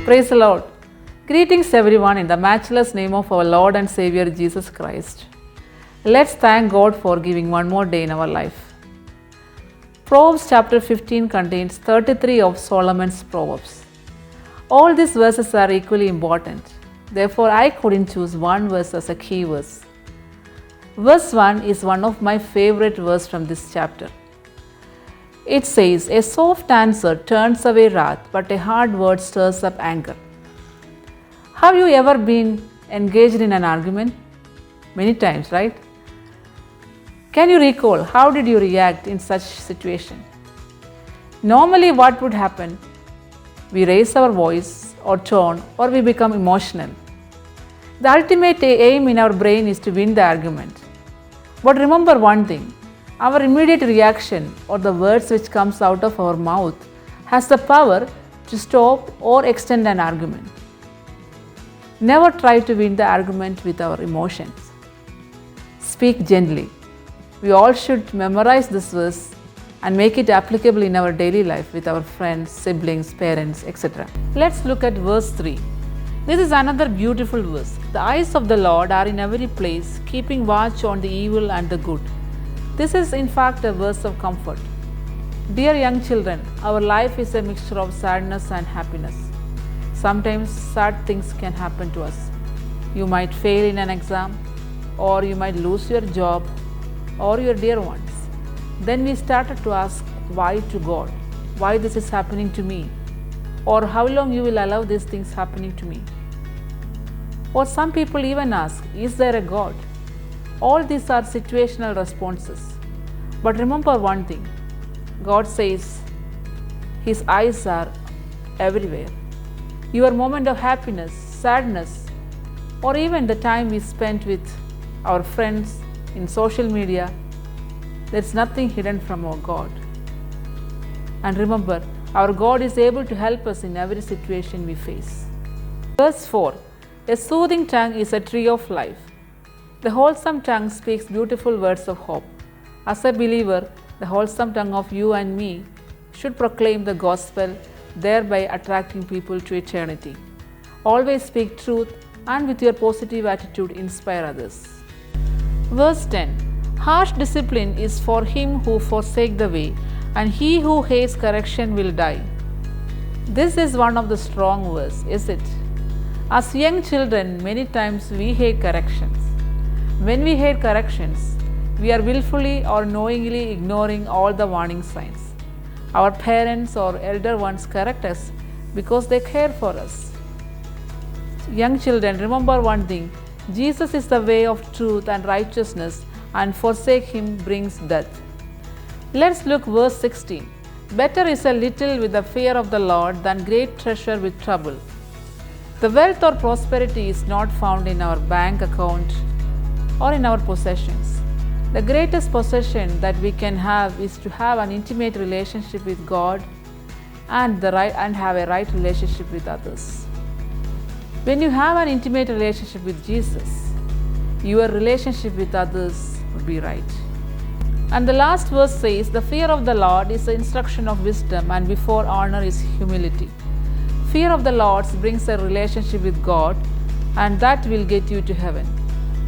Praise the Lord. Greetings everyone in the matchless name of our Lord and Savior Jesus Christ. Let's thank God for giving one more day in our life. Proverbs chapter 15 contains 33 of Solomon's Proverbs. All these verses are equally important. Therefore, I couldn't choose one verse as a key verse. Verse 1 is one of my favorite verses from this chapter. It says, "A soft answer turns away wrath, but a hard word stirs up anger." Have you ever been engaged in an argument? Many times, right? Can you recall how did you react in such situation? Normally, what would happen? We raise our voice or tone, or we become emotional. The ultimate aim in our brain is to win the argument. But remember one thing, our immediate reaction or the words which comes out of our mouth has the power to stop or extend an argument. Never try to win the argument with our emotions. Speak gently. We all should memorize this verse and make it applicable in our daily life with our friends, siblings, parents, etc. Let's look at verse 3. This is another beautiful verse. The eyes of the Lord are in every place, keeping watch on the evil and the good. This is in fact a verse of comfort. Dear young children, our life is a mixture of sadness and happiness. Sometimes sad things can happen to us. You might fail in an exam, or you might lose your job, or your dear ones. Then we started to ask why to God, why this is happening to me, or how long you will allow these things happening to me. Or some people even ask, is there a God? All these are situational responses. But remember one thing, God says His eyes are everywhere. Your moment of happiness, sadness, or even the time we spent with our friends in social media, there's nothing hidden from our God. And remember, our God is able to help us in every situation we face. Verse 4. A soothing tongue is a tree of life. The wholesome tongue speaks beautiful words of hope. As a believer, the wholesome tongue of you and me should proclaim the gospel, thereby attracting people to eternity. Always speak truth and with your positive attitude inspire others. Verse 10. Harsh discipline is for him who forsake the way, and he who hates correction will die. This is one of the strong verses, is it? As young children, many times we hate corrections. When we hate corrections, we are willfully or knowingly ignoring all the warning signs. Our parents or elder ones correct us because they care for us. Young children, remember one thing, Jesus is the way of truth and righteousness, and forsake Him brings death. Let's look verse 16. Better is a little with the fear of the Lord than great treasure with trouble. The wealth or prosperity is not found in our bank account or in our possessions. The greatest possession that we can have is to have an intimate relationship with God and have a right relationship with others. When you have an intimate relationship with Jesus, your relationship with others will be right. And the last verse says, the fear of the Lord is the instruction of wisdom, and before honor is humility. Fear of the Lord brings a relationship with God, and that will get you to heaven.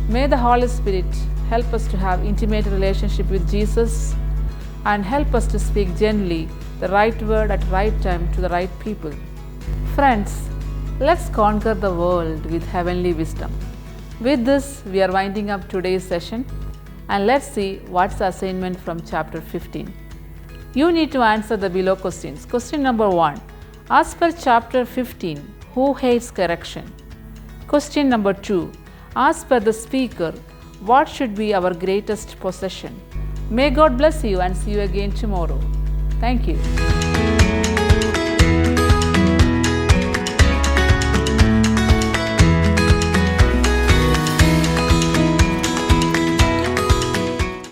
May the Holy Spirit help us to have intimate relationship with Jesus and help us to speak gently the right word at right time to the right people. Friends, let's conquer the world with heavenly wisdom. With this, we are winding up today's session, and let's see what's the assignment from chapter 15. You need to answer the below questions. Question number 1. As per chapter 15, who hates correction? Question number 2. As per the speaker, what should be our greatest possession? May God bless you and see you again tomorrow. Thank you.